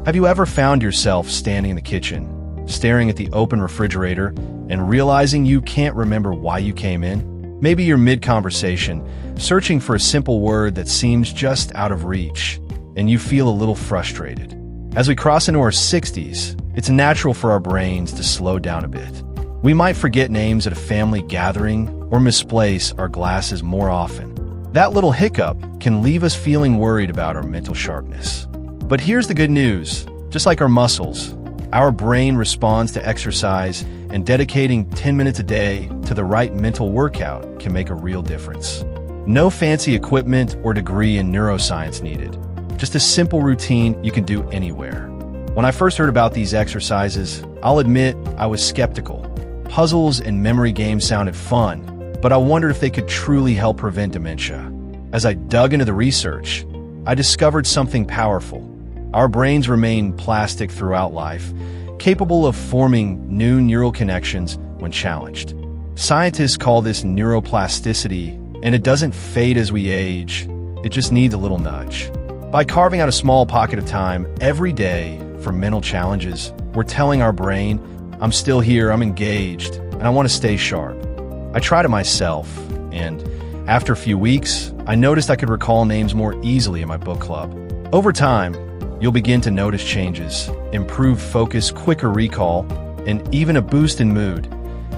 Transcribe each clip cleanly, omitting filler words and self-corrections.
Have you ever found yourself standing in the kitchen, staring at the open refrigerator, and realizing you can't remember why you came in? Maybe you're mid-conversation, searching for a simple word that seems just out of reach, and you feel a little frustrated. As we cross into our 60s, it's natural for our brains to slow down a bit. We might forget names at a family gathering or misplace our glasses more often. That little hiccup can leave us feeling worried about our mental sharpness. But here's the good news. Just like our muscles, our brain responds to exercise, and dedicating 10 minutes a day to the right mental workout can make a real difference. No fancy equipment or degree in neuroscience needed. Just a simple routine you can do anywhere. When I first heard about these exercises, I'll admit I was skeptical. Puzzles and memory games sounded fun, but I wondered if they could truly help prevent dementia. As I dug into the research, I discovered something powerful. Our brains remain plastic throughout life, capable of forming new neural connections when challenged. Scientists call this neuroplasticity, and it doesn't fade as we age. It just needs a little nudge. By carving out a small pocket of time every day for mental challenges, we're telling our brain, I'm still here, I'm engaged, and I want to stay sharp. I tried it myself, and after a few weeks, I noticed I could recall names more easily in my book club. Over time, you'll begin to notice changes, improved focus, quicker recall, and even a boost in mood,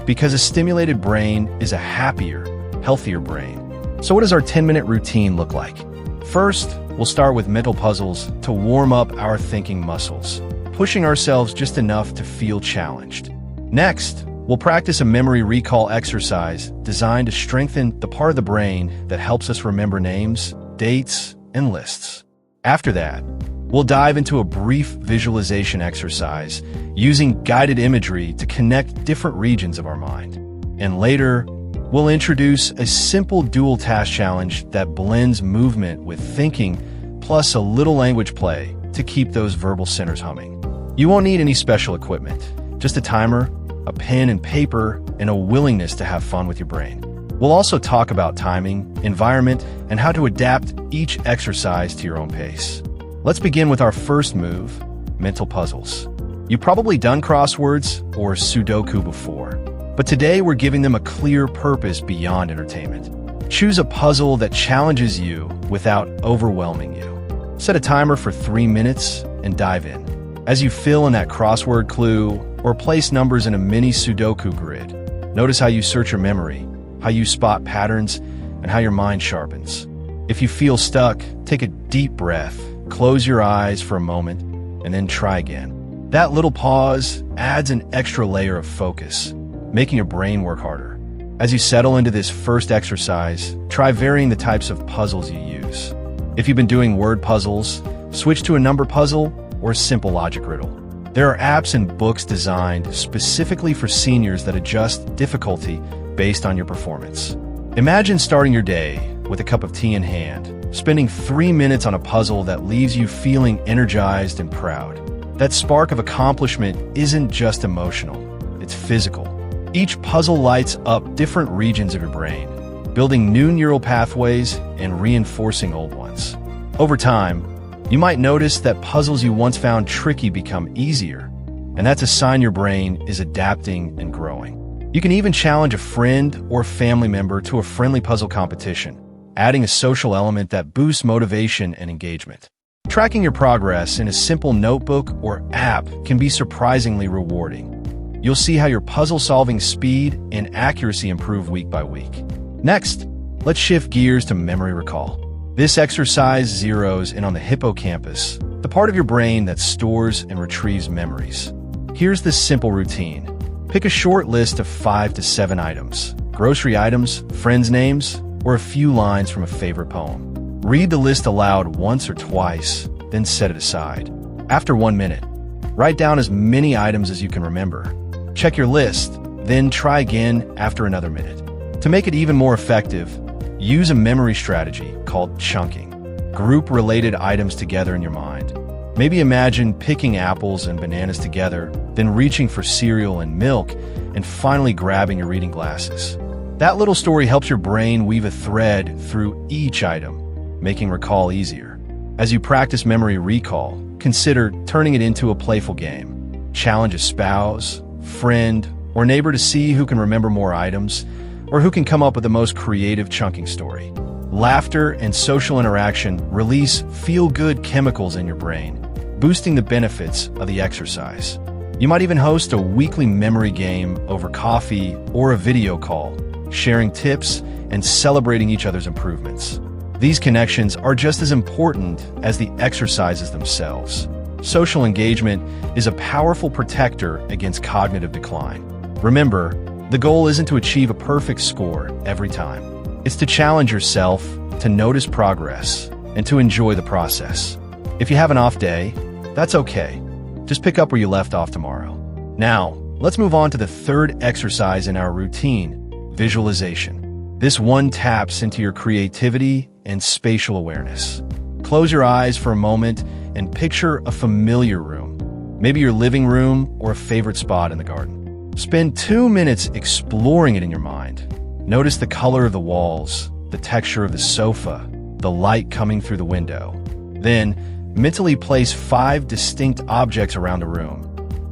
because a stimulated brain is a happier, healthier brain. So what does our 10-minute routine look like? First, we'll start with mental puzzles to warm up our thinking muscles, pushing ourselves just enough to feel challenged. Next, we'll practice a memory recall exercise designed to strengthen the part of the brain that helps us remember names, dates, and lists. After that, we'll dive into a brief visualization exercise using guided imagery to connect different regions of our mind. And later, we'll introduce a simple dual task challenge that blends movement with thinking, plus a little language play to keep those verbal centers humming. You won't need any special equipment, just a timer, a pen and paper, and a willingness to have fun with your brain. We'll also talk about timing, environment, and how to adapt each exercise to your own pace. Let's begin with our first move, mental puzzles. You've probably done crosswords or Sudoku before, but today we're giving them a clear purpose beyond entertainment. Choose a puzzle that challenges you without overwhelming you. Set a timer for 3 minutes and dive in. As you fill in that crossword clue or place numbers in a mini Sudoku grid, notice how you search your memory, how you spot patterns, and how your mind sharpens. If you feel stuck, take a deep breath, close your eyes for a moment, and then try again. That little pause adds an extra layer of focus, making your brain work harder. As you settle into this first exercise, try varying the types of puzzles you use. If you've been doing word puzzles, switch to a number puzzle or a simple logic riddle. There are apps and books designed specifically for seniors that adjust difficulty based on your performance. Imagine starting your day with a cup of tea in hand, spending 3 minutes on a puzzle that leaves you feeling energized and proud. That spark of accomplishment isn't just emotional, it's physical. Each puzzle lights up different regions of your brain, building new neural pathways and reinforcing old ones. Over time, you might notice that puzzles you once found tricky become easier, and that's a sign your brain is adapting and growing. You can even challenge a friend or family member to a friendly puzzle competition, adding a social element that boosts motivation and engagement. Tracking your progress in a simple notebook or app can be surprisingly rewarding. You'll see how your puzzle-solving speed and accuracy improve week by week. Next, let's shift gears to memory recall. This exercise zeroes in on the hippocampus, the part of your brain that stores and retrieves memories. Here's the simple routine. Pick a short list of 5 to 7 items, grocery items, friends' names, or a few lines from a favorite poem. Read the list aloud once or twice, then set it aside. After 1 minute, write down as many items as you can remember. Check your list, then try again after another minute. To make it even more effective, use a memory strategy called chunking. Group related items together in your mind. Maybe imagine picking apples and bananas together, then reaching for cereal and milk, and finally grabbing your reading glasses. That little story helps your brain weave a thread through each item, making recall easier. As you practice memory recall, consider turning it into a playful game. Challenge a spouse, friend, or neighbor to see who can remember more items, or who can come up with the most creative chunking story. Laughter and social interaction release feel-good chemicals in your brain, boosting the benefits of the exercise. You might even host a weekly memory game over coffee or a video call, sharing tips and celebrating each other's improvements. These connections are just as important as the exercises themselves. Social engagement is a powerful protector against cognitive decline. Remember, the goal isn't to achieve a perfect score every time. It's to challenge yourself, to notice progress, and to enjoy the process. If you have an off day, that's okay. Just pick up where you left off tomorrow. Now, let's move on to the third exercise in our routine, visualization. This one taps into your creativity and spatial awareness. Close your eyes for a moment and picture a familiar room, maybe your living room or a favorite spot in the garden. Spend 2 minutes exploring it in your mind. Notice the color of the walls, the texture of the sofa, the light coming through the window. Then, mentally place 5 distinct objects around the room.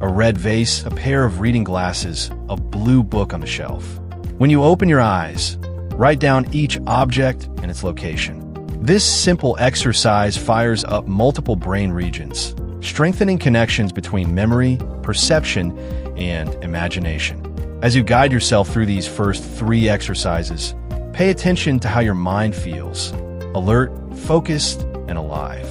A red vase, a pair of reading glasses, a blue book on the shelf. When you open your eyes, write down each object and its location. This simple exercise fires up multiple brain regions, strengthening connections between memory, perception, and imagination. As you guide yourself through these first 3 exercises, pay attention to how your mind feels, alert, focused, and alive.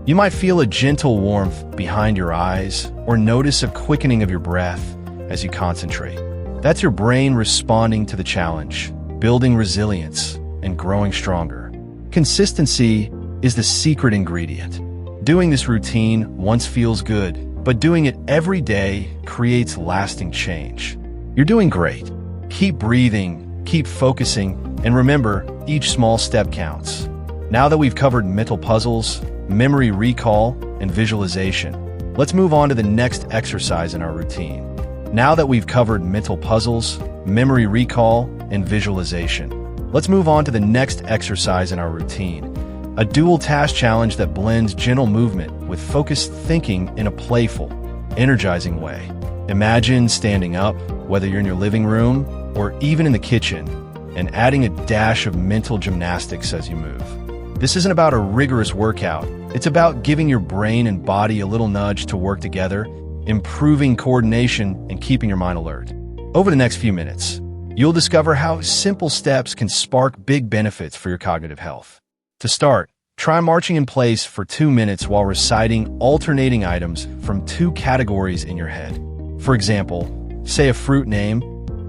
You might feel a gentle warmth behind your eyes or notice a quickening of your breath as you concentrate. That's your brain responding to the challenge, building resilience, and growing stronger. Consistency is the secret ingredient. Doing this routine once feels good, but doing it every day creates lasting change. You're doing great. Keep breathing, keep focusing, and remember, each small step counts. Now that we've covered mental puzzles, memory recall, and visualization, let's move on to the next exercise in our routine. Now that we've covered mental puzzles, memory recall, and visualization, let's move on to the next exercise in our routine. A dual task challenge that blends gentle movement with focused thinking in a playful, energizing way. Imagine standing up, whether you're in your living room or even in the kitchen, and adding a dash of mental gymnastics as you move. This isn't about a rigorous workout. It's about giving your brain and body a little nudge to work together, improving coordination, and keeping your mind alert. Over the next few minutes, you'll discover how simple steps can spark big benefits for your cognitive health. To start, try marching in place for 2 minutes while reciting alternating items from 2 categories in your head. For example, say a fruit name,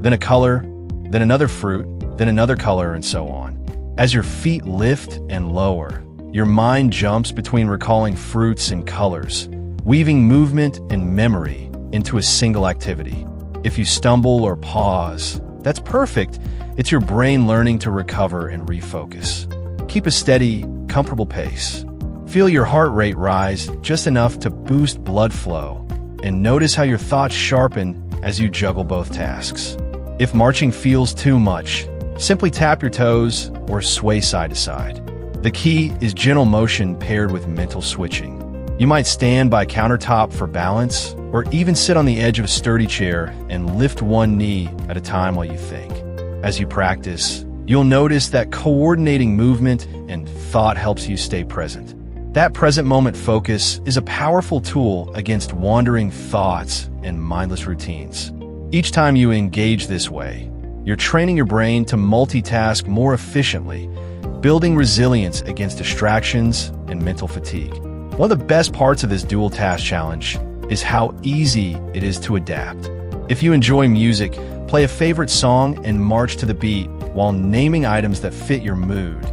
then a color, then another fruit, then another color, and so on. As your feet lift and lower, your mind jumps between recalling fruits and colors, weaving movement and memory into a single activity. If you stumble or pause, that's perfect. It's your brain learning to recover and refocus. Keep a steady, comfortable pace. Feel your heart rate rise just enough to boost blood flow, and notice how your thoughts sharpen as you juggle both tasks. If marching feels too much, simply tap your toes or sway side to side. The key is gentle motion paired with mental switching. You might stand by a countertop for balance, or even sit on the edge of a sturdy chair and lift one knee at a time while you think. As you practice, you'll notice that coordinating movement and thought helps you stay present. That present moment focus is a powerful tool against wandering thoughts and mindless routines. Each time you engage this way, you're training your brain to multitask more efficiently, building resilience against distractions and mental fatigue. One of the best parts of this dual task challenge is how easy it is to adapt. If you enjoy music, play a favorite song and march to the beat while naming items that fit your mood.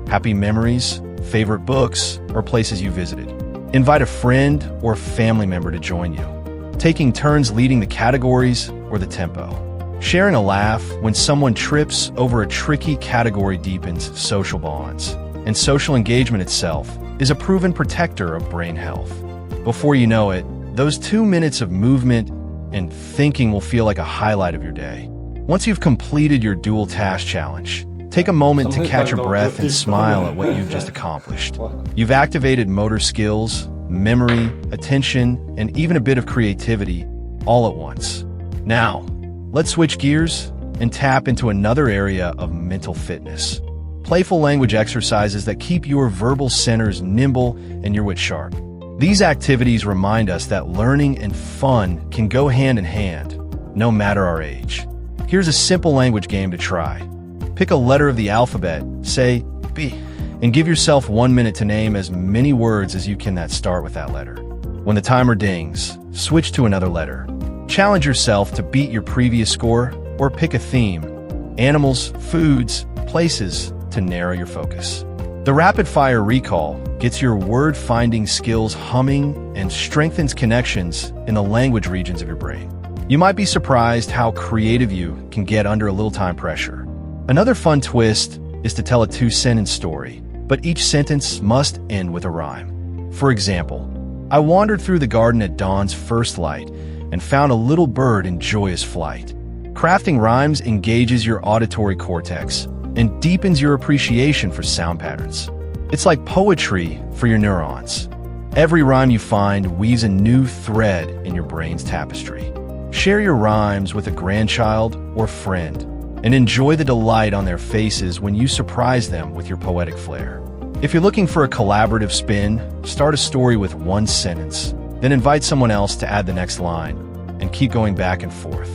Happy memories, favorite books, or places you visited. Invite a friend or family member to join you, taking turns leading the categories or the tempo. Sharing a laugh when someone trips over a tricky category deepens social bonds, and social engagement itself is a proven protector of brain health. Before you know it, those 2 minutes of movement and thinking will feel like a highlight of your day. Once you've completed your dual task challenge, take a moment to catch your breath and smile at what you've just accomplished. You've activated motor skills, memory, attention, and even a bit of creativity all at once. Now, let's switch gears and tap into another area of mental fitness. Playful language exercises that keep your verbal centers nimble and your wit sharp. These activities remind us that learning and fun can go hand in hand, no matter our age. Here's a simple language game to try. Pick a letter of the alphabet, say B, and give yourself 1 minute to name as many words as you can that start with that letter. When the timer dings, switch to another letter. Challenge yourself to beat your previous score or pick a theme, animals, foods, places, to narrow your focus. The rapid-fire recall gets your word-finding skills humming and strengthens connections in the language regions of your brain. You might be surprised how creative you can get under a little time pressure. Another fun twist is to tell a 2-sentence story, but each sentence must end with a rhyme. For example, I wandered through the garden at dawn's first light and found a little bird in joyous flight. Crafting rhymes engages your auditory cortex and deepens your appreciation for sound patterns. It's like poetry for your neurons. Every rhyme you find weaves a new thread in your brain's tapestry. Share your rhymes with a grandchild or friend, and enjoy the delight on their faces when you surprise them with your poetic flair. If you're looking for a collaborative spin, start a story with 1 sentence, then invite someone else to add the next line, and keep going back and forth.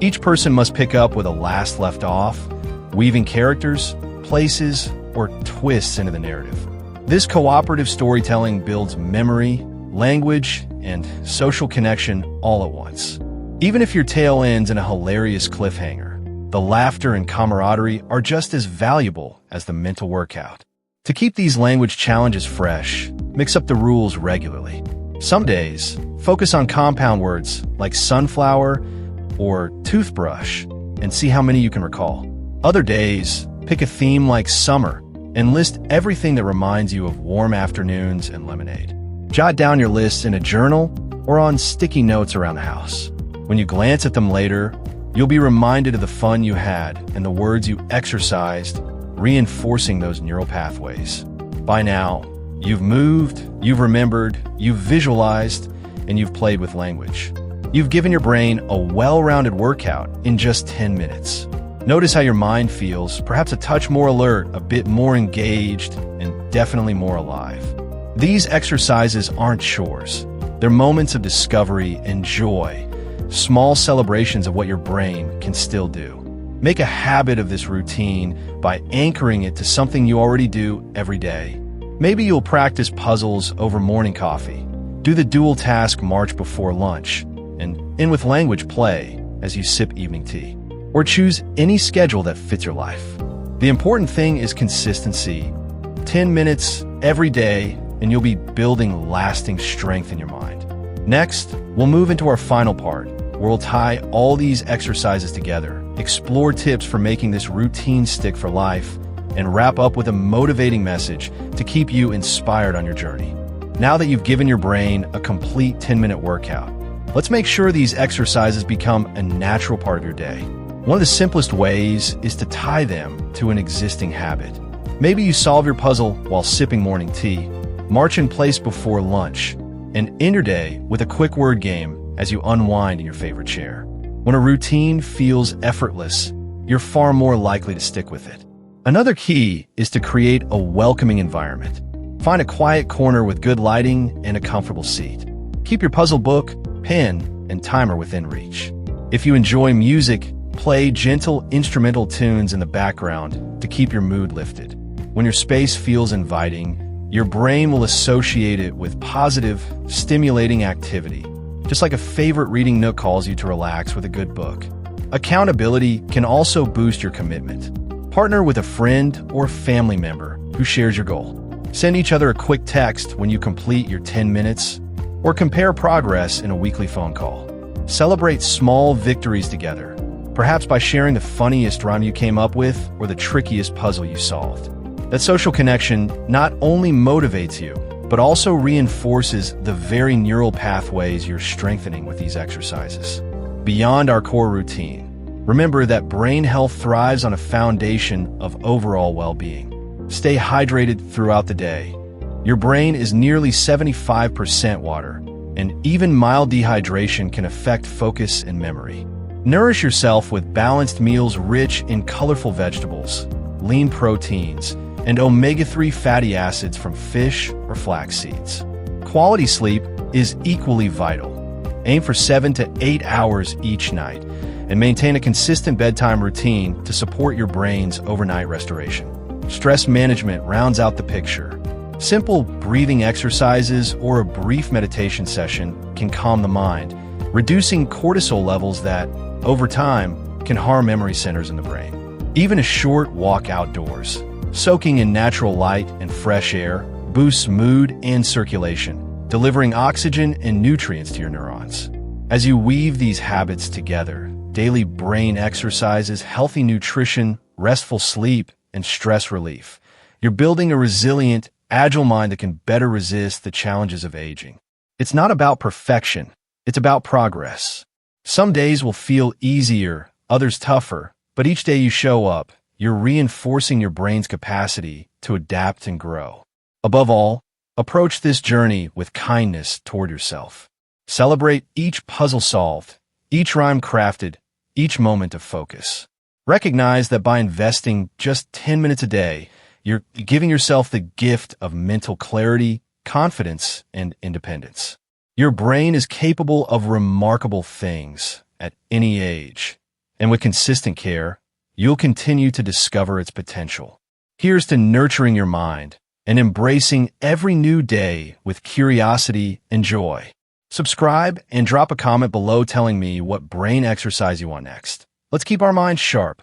Each person must pick up where the last left off, weaving characters, places, or twists into the narrative. This cooperative storytelling builds memory, language, and social connection all at once. Even if your tale ends in a hilarious cliffhanger, the laughter and camaraderie are just as valuable as the mental workout. To keep these language challenges fresh, mix up the rules regularly. Some days, focus on compound words like sunflower or toothbrush and see how many you can recall. Other days, pick a theme like summer and list everything that reminds you of warm afternoons and lemonade. Jot down your lists in a journal or on sticky notes around the house. When you glance at them later, you'll be reminded of the fun you had and the words you exercised, reinforcing those neural pathways. By now, you've moved, you've remembered, you've visualized, and you've played with language. You've given your brain a well-rounded workout in just 10 minutes. Notice how your mind feels, perhaps a touch more alert, a bit more engaged, and definitely more alive. These exercises aren't chores. They're moments of discovery and joy, small celebrations of what your brain can still do. Make a habit of this routine by anchoring it to something you already do every day. Maybe you'll practice puzzles over morning coffee, do the dual task march before lunch, and end with language play as you sip evening tea. Or choose any schedule that fits your life. The important thing is consistency. 10 minutes every day, and you'll be building lasting strength in your mind. Next, we'll move into our final part, where we'll tie all these exercises together, explore tips for making this routine stick for life, and wrap up with a motivating message to keep you inspired on your journey. Now that you've given your brain a complete 10-minute workout, let's make sure these exercises become a natural part of your day. One of the simplest ways is to tie them to an existing habit. Maybe you solve your puzzle while sipping morning tea, march in place before lunch, and end your day with a quick word game as you unwind in your favorite chair. When a routine feels effortless, you're far more likely to stick with it. Another key is to create a welcoming environment. Find a quiet corner with good lighting and a comfortable seat. Keep your puzzle book, pen, and timer within reach. If you enjoy music, play gentle instrumental tunes in the background to keep your mood lifted. When your space feels inviting, your brain will associate it with positive, stimulating activity, just like a favorite reading nook calls you to relax with a good book. Accountability can also boost your commitment. Partner with a friend or family member who shares your goal. Send each other a quick text when you complete your 10 minutes, or compare progress in a weekly phone call. Celebrate small victories together, perhaps by sharing the funniest rhyme you came up with or the trickiest puzzle you solved. That social connection not only motivates you, but also reinforces the very neural pathways you're strengthening with these exercises. Beyond our core routine, remember that brain health thrives on a foundation of overall well-being. Stay hydrated throughout the day. Your brain is nearly 75% water, and even mild dehydration can affect focus and memory. Nourish yourself with balanced meals rich in colorful vegetables, lean proteins, and omega-3 fatty acids from fish or flax seeds. Quality sleep is equally vital. Aim for 7 to 8 hours each night, and maintain a consistent bedtime routine to support your brain's overnight restoration. Stress management rounds out the picture. Simple breathing exercises or a brief meditation session can calm the mind, reducing cortisol levels that, over time, can harm memory centers in the brain. Even a short walk outdoors, soaking in natural light and fresh air, boosts mood and circulation, delivering oxygen and nutrients to your neurons. As you weave these habits together, daily brain exercises, healthy nutrition, restful sleep, and stress relief, you're building a resilient, agile mind that can better resist the challenges of aging. It's not about perfection, it's about progress. Some days will feel easier, others tougher, but each day you show up, you're reinforcing your brain's capacity to adapt and grow. Above all, approach this journey with kindness toward yourself. Celebrate each puzzle solved, each rhyme crafted, each moment of focus. Recognize that by investing just 10 minutes a day, you're giving yourself the gift of mental clarity, confidence, and independence. Your brain is capable of remarkable things at any age, and with consistent care, you'll continue to discover its potential. Here's to nurturing your mind and embracing every new day with curiosity and joy. Subscribe and drop a comment below telling me what brain exercise you want next. Let's keep our minds sharp,